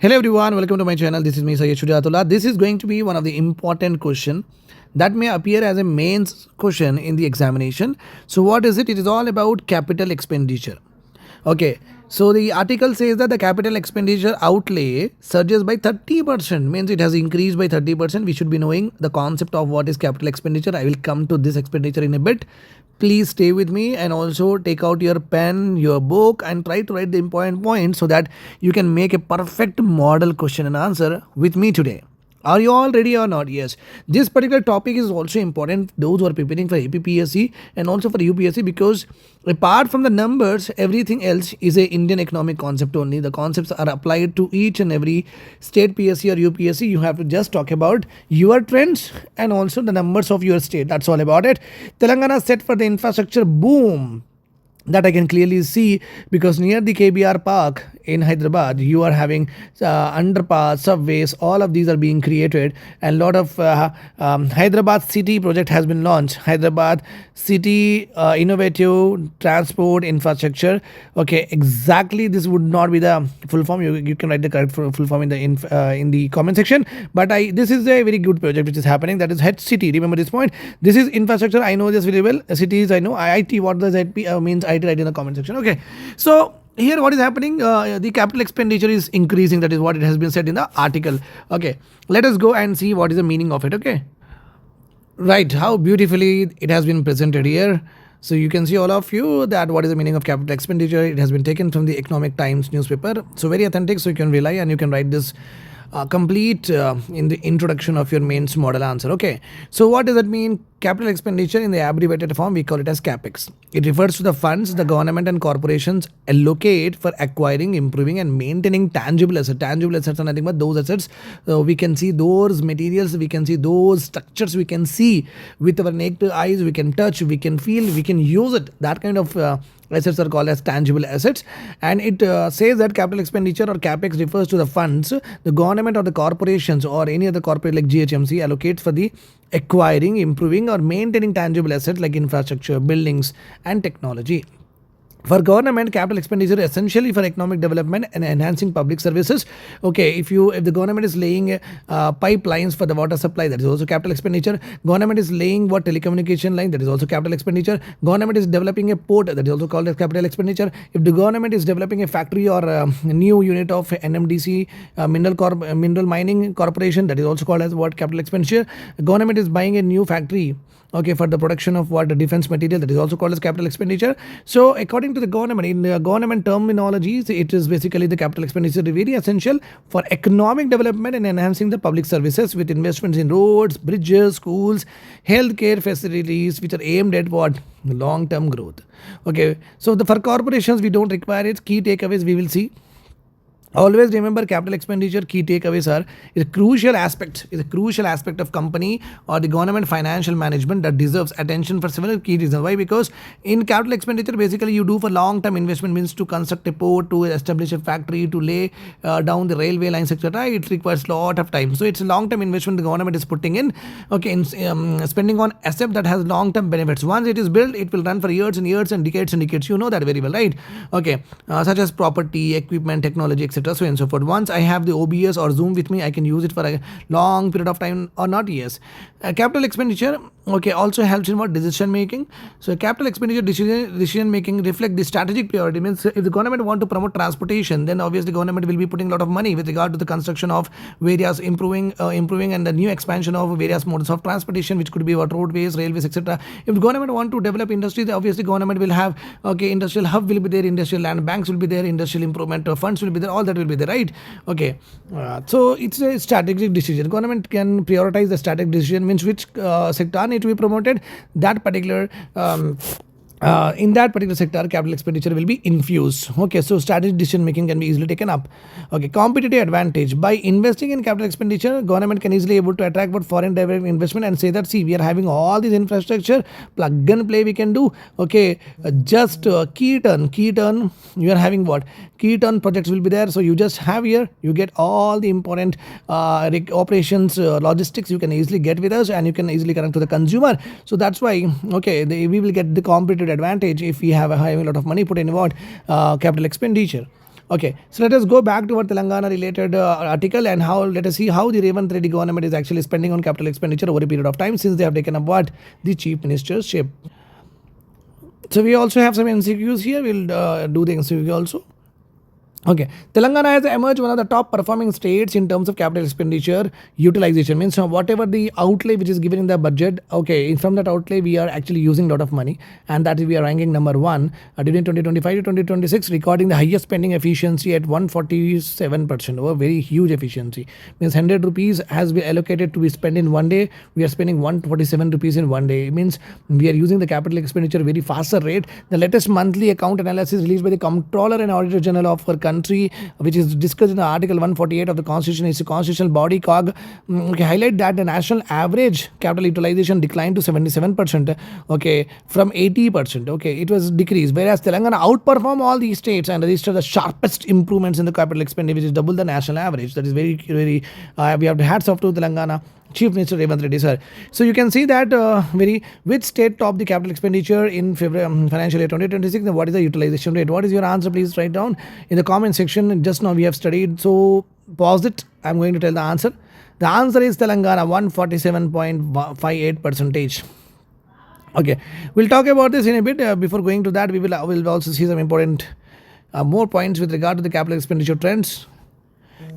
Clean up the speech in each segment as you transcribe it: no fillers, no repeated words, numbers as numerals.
Hello everyone, welcome to my channel. This is me Sayyid Shujatullah. This is going to be one of the important question that may appear as a mains question in the examination. So what is it? It is all about capital expenditure. Okay, so the article says that the capital expenditure outlay surges by 30%, means it has increased by 30%. We should be knowing the concept of what is capital expenditure. I will come to this expenditure in a bit. Please stay with me and also take out your pen, your book and try to write the important points so that you can make a perfect model question and answer with me today. Are you all ready or not? Yes. This particular topic is also important those who are preparing for APPSC and also for UPSC, because apart from the numbers, everything else is a Indian economic concept only. The concepts are applied to each and every state PSC or UPSC. You have to just talk about your trends and also the numbers of your state. That's all about it. Telangana set for the infrastructure boom. That I can clearly see, because near the KBR Park in Hyderabad, you are having underpass, subways, all of these are being created, and lot of Hyderabad City project has been launched. Hyderabad City Innovative Transport Infrastructure. Okay, exactly this would not be the full form. You can write the correct full form in the comment section. But this is a very good project which is happening. That is HCT. Remember this point. This is infrastructure. I know this very well. Cities I know. IIT. What does that means? IIT, write in the comment section. Okay, so here what is happening, the capital expenditure is increasing. That is what it has been said in the article. Okay, let us go and see what is the meaning of it. Okay, right, how beautifully it has been presented here. So you can see all of you that what is the meaning of capital expenditure. It has been taken from the Economic Times newspaper, so very authentic. So you can rely and you can write this complete in the introduction of your mains model answer. Okay, so what does that mean? Capital expenditure, in the abbreviated form we call it as CapEx. It refers to the funds the government and corporations allocate for acquiring, improving and maintaining tangible assets. Tangible assets are nothing but those assets. We can see those materials, we can see those structures, we can see with our naked eyes, we can touch, we can feel, we can use it. That kind of assets are called as tangible assets. And it says that capital expenditure or CapEx refers to the funds the government or the corporations or any other corporate like GHMC allocates for the acquiring, improving or maintaining tangible assets like infrastructure, buildings and technology. For government, capital expenditure is essentially for economic development and enhancing public services. Okay, if the government is laying pipelines for the water supply, that is also capital expenditure. Government is laying what telecommunication line, that is also capital expenditure. Government is developing a port, that is also called as capital expenditure. If the government is developing a factory or a new unit of NMDC mineral mining corporation, that is also called as what capital expenditure. Government is buying a new factory, okay, for the production of what defense material, that is also called as capital expenditure. So according to the government, in the government terminologies, it is basically the capital expenditure very essential for economic development and enhancing the public services with investments in roads, bridges, schools, healthcare facilities, which are aimed at what? Long-term growth. Okay, so for corporations we don't require it. Key takeaways we will see. Always remember, capital expenditure key takeaways are is a crucial aspect of company or the government financial management that deserves attention for several key reasons. Why? Because in capital expenditure basically you do for long term investment, means to construct a port, to establish a factory, to lay down the railway lines, etc. It requires lot of time. So it's a long term investment the government is putting in, okay, in spending on asset that has long term benefits. Once it is built, it will run for years and years and decades and decades. You know that very well, right? Okay, such as property, equipment, technology, etc. So and so forth. Once I have the OBS or Zoom with me, I can use it for a long period of time or not. Yes, capital expenditure, okay, also helps in what? Decision making. So capital expenditure decision making reflect the strategic priority. Means if the government want to promote transportation, then obviously government will be putting a lot of money with regard to the construction of various improving and the new expansion of various modes of transportation, which could be what? Roadways, railways, etc. If the government want to develop industry, then obviously government will have, okay, industrial hub will be there, industrial land banks will be there, industrial improvement funds will be there, all that will be there, right? Okay, so it's a strategic decision. Government can prioritize the strategic decision, means which sector need to be promoted, that particular in that particular sector capital expenditure will be infused. Okay, so strategic decision making can be easily taken up. Okay, competitive advantage. By investing in capital expenditure, government can easily able to attract what? Foreign direct investment and say that, see, we are having all this infrastructure, plug and play we can do. Okay, just key turn, you are having what? Key turn projects will be there. So you just have here, you get all the important operations, logistics you can easily get with us, and you can easily connect to the consumer. So that's why, okay, we will get the competitive advantage if we have having a lot of money put in what? Capital expenditure. Okay, so let us go back to our Telangana related article and let us see how the Revanth Reddy government is actually spending on capital expenditure over a period of time since they have taken up what the chief minister's ship. So we also have some MCQs here. We'll do the MCQ also. Okay, Telangana has emerged one of the top performing states in terms of capital expenditure utilization. Means whatever the outlay which is given in the budget, okay, from that outlay we are actually using a lot of money, and that is we are ranking number 1 during 2025 to 2026, recording the highest spending efficiency at 147%. Oh, very huge efficiency. Means 100 rupees has been allocated to be spent in one day. We are spending 147 rupees in one day. It means we are using the capital expenditure very faster rate. The latest monthly account analysis released by the Comptroller and Auditor General of our country, which is discussed in the Article 148 of the Constitution, is a constitutional body CAG, highlight that the national average capital utilization declined to 77%, okay, from 80%, okay, it was decreased, whereas Telangana outperformed all these states and registered the sharpest improvements in the capital expenditure, which is double the national average. That is very, very, we have hats off to Telangana Chief Minister Revanth Reddy sir. So you can see that which state topped the capital expenditure in February financial year 2026, and what is the utilization rate? What is your answer? Please write down in the comment section. Just now we have studied, so pause it. I'm going to tell the answer. The answer is Telangana, 147.58%. Okay, we'll talk about this in a bit. Before going to that, we'll also see some important more points with regard to the capital expenditure trends.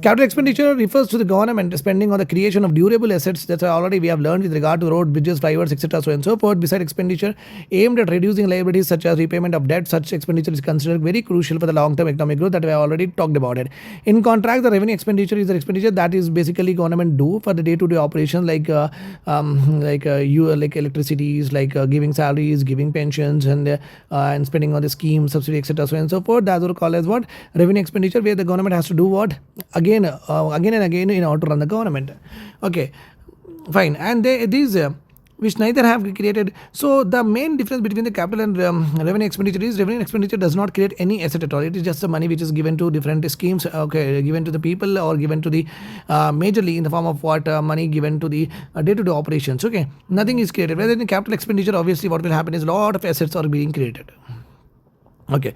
Capital expenditure refers to the government spending on the creation of durable assets that already we have learned with regard to road, bridges, flyovers, etc. so and so forth. Beside expenditure aimed at reducing liabilities such as repayment of debt, such expenditure is considered very crucial for the long-term economic growth that we have already talked about it. In contrast, the revenue expenditure is the expenditure that is basically government do for the day-to-day operations like electricities, like giving salaries, giving pensions, and spending on the schemes, subsidy, etc. so and so forth. That's what we call as what revenue expenditure, where the government has to do what again and again in order to run the government. Okay, fine. And these which neither have created. So the main difference between the capital and revenue expenditure is revenue expenditure does not create any asset at all. It is just the money which is given to different schemes, okay, given to the people or given to the majorly in the form of what money given to the day-to-day operations. Okay, nothing is created. Whether in capital expenditure, obviously what will happen is a lot of assets are being created. Okay.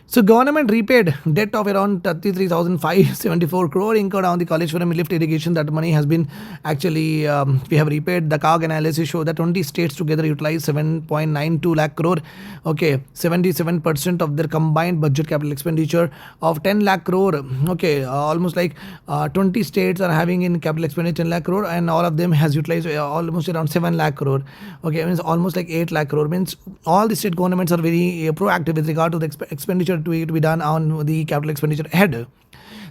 So government repaid debt of around 33,574 crore incurred on the Kaleshwaram lift irrigation. That money has been actually we have repaid. The CAG analysis show that 20 states together utilized 7.92 lakh crore. Okay, 77% of their combined budget capital expenditure of 10 lakh crore. Okay, almost like 20 states are having in capital expenditure 10 lakh crore, and all of them has utilized almost around 7 lakh crore. Okay, means almost like 8 lakh crore. Means all the state governments are very proactive with regard to the expenditure to be done on the capital expenditure ahead.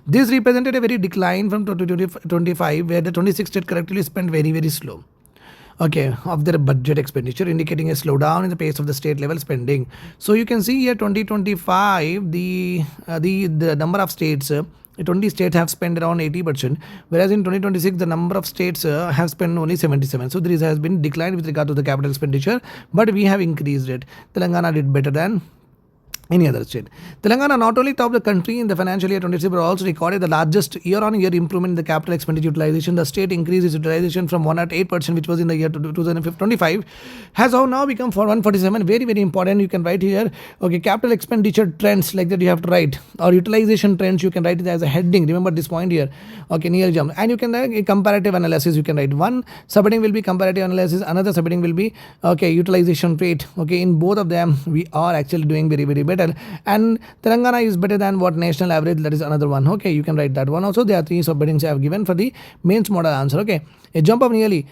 This represented a very decline from 2025, where the 26 states collectively spent very, very slow, okay, of their budget expenditure, indicating a slowdown in the pace of the state level spending. So you can see here 2025, the number of states, 20 states have spent around 80%, whereas in 2026 the number of states have spent only 77. So there has been decline with regard to the capital expenditure, but we have increased it. Telangana did better than any other state. Telangana not only topped the country in the financial year 26, but also recorded the largest year-on-year improvement in the capital expenditure utilization. The state increased its utilization from 108%, which was in the year 2025, has now become for 147. Very, very important. You can write here, okay, capital expenditure trends, like that you have to write, or utilization trends, you can write it as a heading. Remember this point here, okay, near jump. And you can write a comparative analysis. You can write one subheading will be comparative analysis, another subheading will be, okay, utilization rate. Okay, in both of them, we are actually doing very, very better. And Telangana is better than what national average, that is another one. Okay, you can write that one also. There are 3 subheadings I have given for the mains model answer. Okay, a jump of nearly,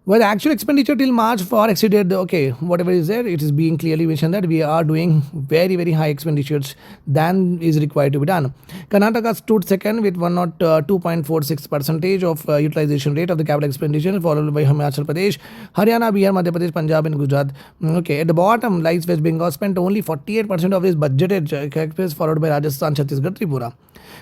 well, the actual expenditure till March far exceeded the, okay, whatever is there, it is being clearly mentioned that we are doing very, very high expenditures than is required to be done. Karnataka stood second with 102.46% of utilization rate of the capital expenditure, followed by Himachal Pradesh, Haryana, Bihar, Madhya Pradesh, Punjab and Gujarat. Okay, at the bottom lies West Bengal, spent only 48% of its budgeted CapEx, followed by Rajasthan, Chhattisgarh, Tripura.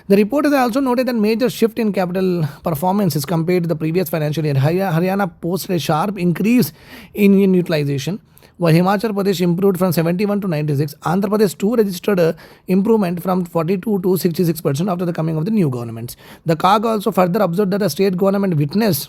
The report has also noted that major shift in capital performance is compared to the previous financial year. Haryana posted a sharp increase in utilization, while Himachal Pradesh improved from 71 to 96. Andhra Pradesh too registered improvement from 42 to 66% after the coming of the new governments. The CAG also further observed that the state government witnessed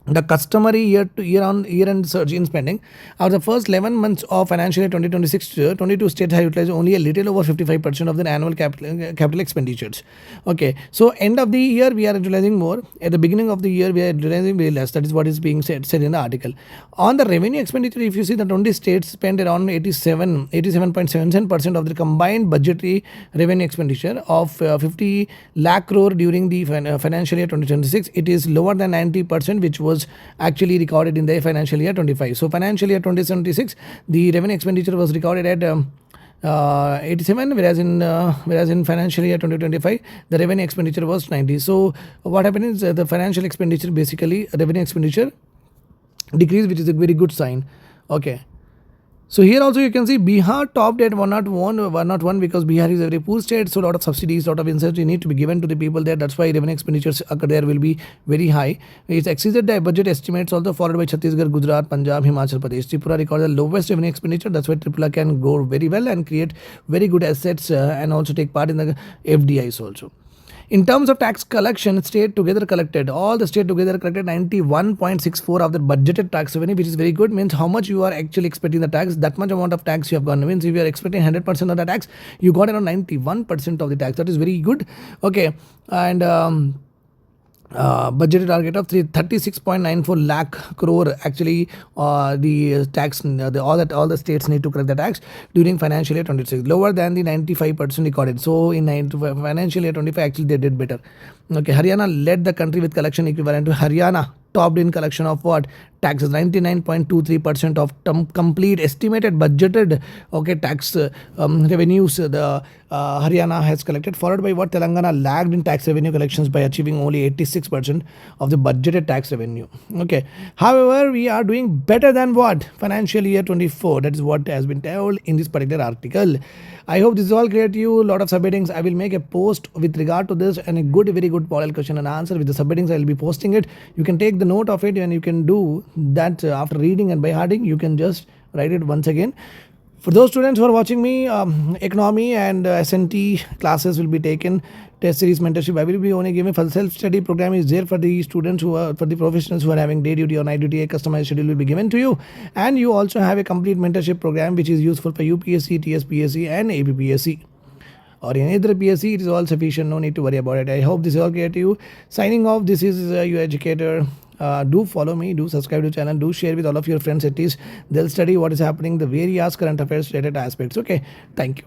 the customary year end surge in spending. Out of the first 11 months of financial year 2026, 22 states have utilized only a little over 55% of their annual capital expenditures. Okay, so end of the year we are utilizing more. At the beginning of the year we are utilizing very less. That is what is being said in the article. On the revenue expenditure, if you see that 20 states spend around 87.77% of their combined budgetary revenue expenditure of 50 lakh crore during the financial year 2026. It is lower than 90%, which was actually recorded in the financial year 25. So financial year 2026, the revenue expenditure was recorded at 87, whereas in financial year 2025 the revenue expenditure was 90. So what happened is the financial expenditure, basically revenue expenditure, decrease, which is a very good sign. Okay, so here also you can see Bihar topped at 101 because Bihar is a very poor state, so a lot of subsidies, lot of incentives need to be given to the people there. That's why revenue expenditures there will be very high. It exceeded the budget estimates also, followed by Chhattisgarh, Gujarat, Punjab, Himachal Pradesh. Tripura recorded the lowest revenue expenditure. That's why Tripura can grow very well and create very good assets and also take part in the FDIs also. In terms of tax collection, all the state together collected 91.64 of the budgeted tax revenue, which is very good. Means how much you are actually expecting the tax, that much amount of tax you have gotten. Means if you are expecting 100% of the tax, you got around 91% of the tax. That is very good. Okay, and budgeted target of 36.94 lakh crore. Actually, the tax, all the states need to collect the tax during financial year 26, lower than the 95% recorded. So in financial year 25, actually they did better. Okay, Haryana led the country with collection equivalent to Haryana topped in collection of what? Taxes, 99.23% of complete estimated budgeted tax revenues the Haryana has collected, followed by what? Telangana lagged in tax revenue collections by achieving only 86% of the budgeted tax revenue. Okay, however, we are doing better than what? Financial year 24. That is what has been told in this particular article. I hope this is all clear to you. A lot of subheadings. I will make a post with regard to this and a very good model question and answer with the subheadings. I will be posting it. You can take the note of it and you can do that after reading and by hearting. You can just write it once again. For those students who are watching me, economy and SNT classes will be taken. Test series mentorship I will be only giving. For the self-study program is there for the students for the professionals who are having day duty or night duty. A customized schedule will be given to you, and you also have a complete mentorship program which is useful for UPSC, TSPSC, and APPSC. Or in either PSC, it is all sufficient. No need to worry about it. I hope this is all clear to you. Signing off. This is your educator. Do follow me, do subscribe to the channel, do share with all of your friends. At least they'll study what is happening, the various current affairs related aspects. Okay, thank you.